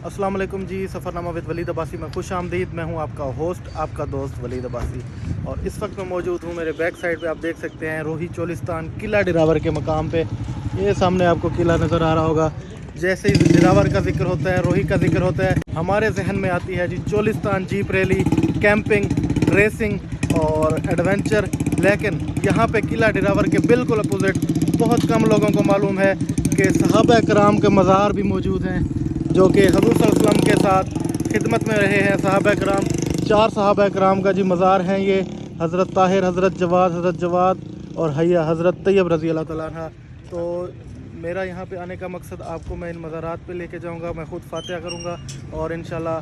अस्सलाम वालेकुम जी। सफ़रनामा विद वलीद अब्बासी में खुश आमदीद। मैं हूं आपका होस्ट, आपका दोस्त वलीद अब्बासी, और इस वक्त मैं मौजूद हूं मेरे बैक साइड पे। आप देख सकते हैं रोही चोलिस्तान किला डिरावर के मकाम पे। ये सामने आपको किला नज़र आ रहा होगा। जैसे ही डिरावर का जिक्र होता है, रोही का जिक्र होता है, हमारे जहन में आती है जी Cholistan jeep rally, camping, racing और एडवेंचर। लेकिन यहाँ पे किला डिरावर के बिल्कुल अपोजिट बहुत कम लोगों को मालूम है कि सहाबा कराम के मज़ार भी मौजूद हैं, जो कि हज़ूर सल्लल्लाहु अलैहि वसल्लम के साथ खिदमत में रहे हैं। सहाबा कराम, 4 सहाबा कराम का जी मज़ार हैं ये। हज़रत ताहिर, हज़रत जवाद और हैया हज़रत तैयब रज़ी अल्लाह तआला अन्हा। तो मेरा यहाँ पे आने का मकसद, आपको मैं इन मज़ारात पे लेके जाऊँगा, मैं ख़ुद फातिहा करूँगा, और इंशाल्लाह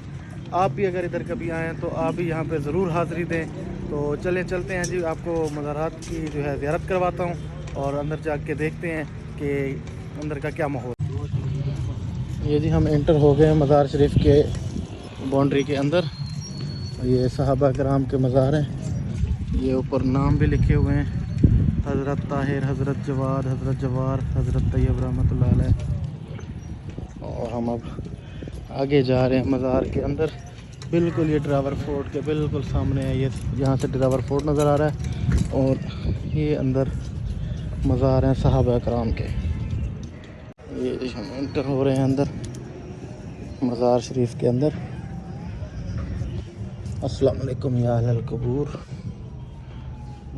आप भी अगर इधर कभी आएँ तो आप भी यहाँ पे ज़रूर हाज़िरी दें। तो चलते हैं जी, आपको मज़ारात की जो है ज़ियारत करवाता हूँ और अंदर जा के देखते हैं कि अंदर का क्या माहौल। ये जी हम एंटर हो गए हैं मज़ार शरीफ के बाउंड्री के अंदर। ये सहाबा कराम के मज़ार हैं। ये ऊपर नाम भी लिखे हुए हैं, हज़रत ताहिर, हज़रत जवाद, हज़रत जवार, हज़रत तैयब रहमतुल्लाह अलैह। और हम अब आगे जा रहे हैं मज़ार के अंदर। बिल्कुल ये डिरावर फोर्ट के बिल्कुल सामने है। ये यहाँ से डिरावर फोर्ट नज़र आ रहा है, और ये अंदर मज़ार हैं सहाबा कराम के। ये जी हम एंटर हो रहे हैं अंदर मज़ार शरीफ के अंदर। अस्सलाम वालेकुम या अहलल कबूर।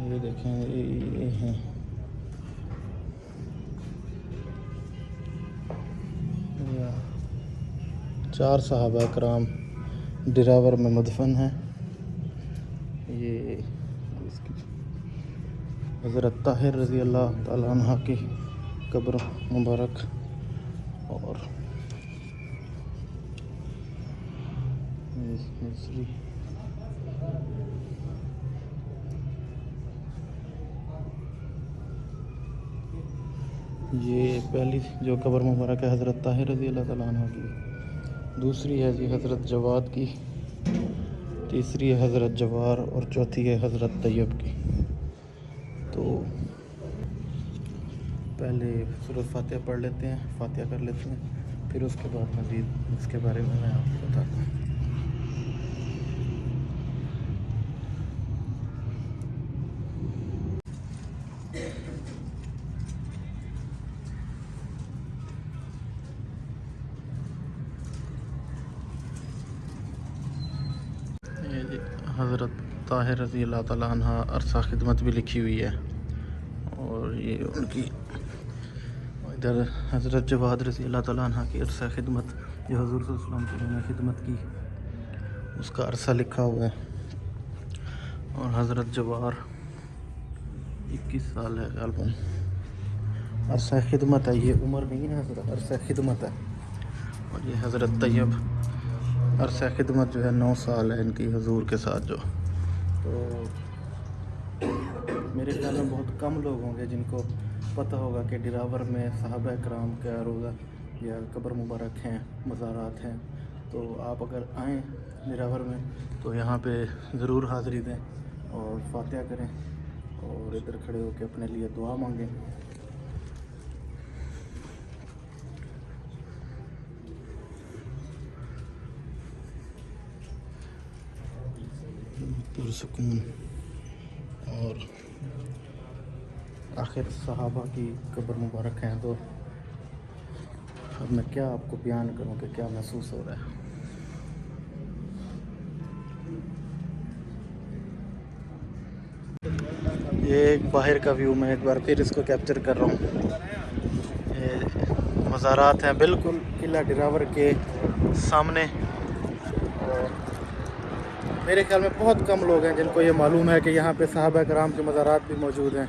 ये देखें, ये हैं 4 सहाबा कराम डिरावर में मदफन हैं। ये इसकी हज़रत ताहिर रज़ी अल्लाह तआला अन्हा की कब्र मुबारक, और दूसरी ये पहली जो कब्र मुबारक है हज़रत ताहिर रज़ी अल्लाह तआला अन्हा की। दूसरी है जी हज़रत जवाद की, तीसरी है हज़रत जवार, और चौथी है हज़रत तैयब की। तो पहले सूरत फातिहा पढ़ लेते हैं, फातिहा कर लेते हैं, फिर उसके बाद मज़ीद इसके बारे में मैं आपको बताता हूँ। हज़रत ताहिर रज़ी अल्लाह तआला अन्हा अरसा खिदमत भी लिखी हुई है, और ये उनकी इधर हज़रत जवाद रज़ी अल्लाह तआला अन्हा की अरसा खिदमत, जो हज़ूर सल्लल्लाहु अलैहि वसल्लम ने खिदमत की, उसका अरसा लिखा हुआ है। और हज़रत जवार 21 साल है ग़ालिबन। अरसा खिदमत है, ये उम्र नहीं है हज़रत, अरसा खिदमत है। और ये हज़रत तैयब अरसा खिदमत जो है 9 साल है इनकी हजूर के साथ जो। तो मेरे ख्याल में बहुत कम लोग होंगे जिनको पता होगा कि डिरावर में सहाबा कराम का रोज़ा या कब्र मुबारक हैं, मज़ारात हैं। तो आप अगर आएँ डिरावर में तो यहाँ पे ज़रूर हाज़िरी दें और फातिहा करें, और इधर खड़े होकर अपने लिए दुआ मांगें। पुरसुकून। और आखिर सहाबा की कब्र मुबारक हैं, तो अब मैं क्या आपको बयान करूं कि क्या महसूस हो रहा है। ये एक बाहर का व्यू, मैं एक बार फिर इसको कैप्चर कर रहा हूँ। ये मज़ारात हैं बिल्कुल किला डिरावर के सामने, और मेरे ख्याल में बहुत कम लोग हैं जिनको ये मालूम है कि यहाँ पे सहाबा कराम के मज़ारात भी मौजूद हैं।